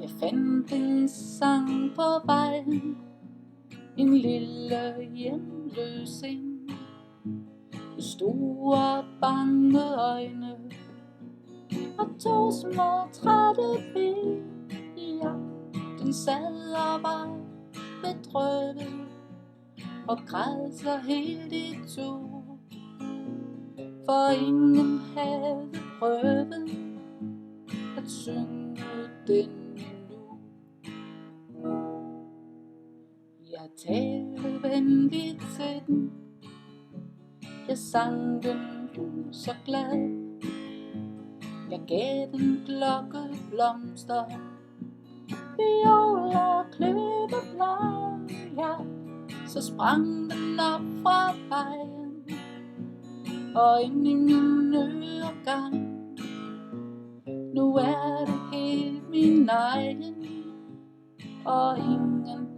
Jeg fandt en sang på vejen, en lille hjemløs en, med store bange øjne og 2 små trætte ben. Ja, den sad og var bedrøvet og græd sig helt i to, for ingen havde prøvet at synge den endnu. Jeg talte venligt til den, jeg sang den lys og glad. Jeg gav den klokke, blomster, violer, kløverblad. Ja, så sprang den op fra vejen og ind i min øregang. Nu er det helt min egen, og ingen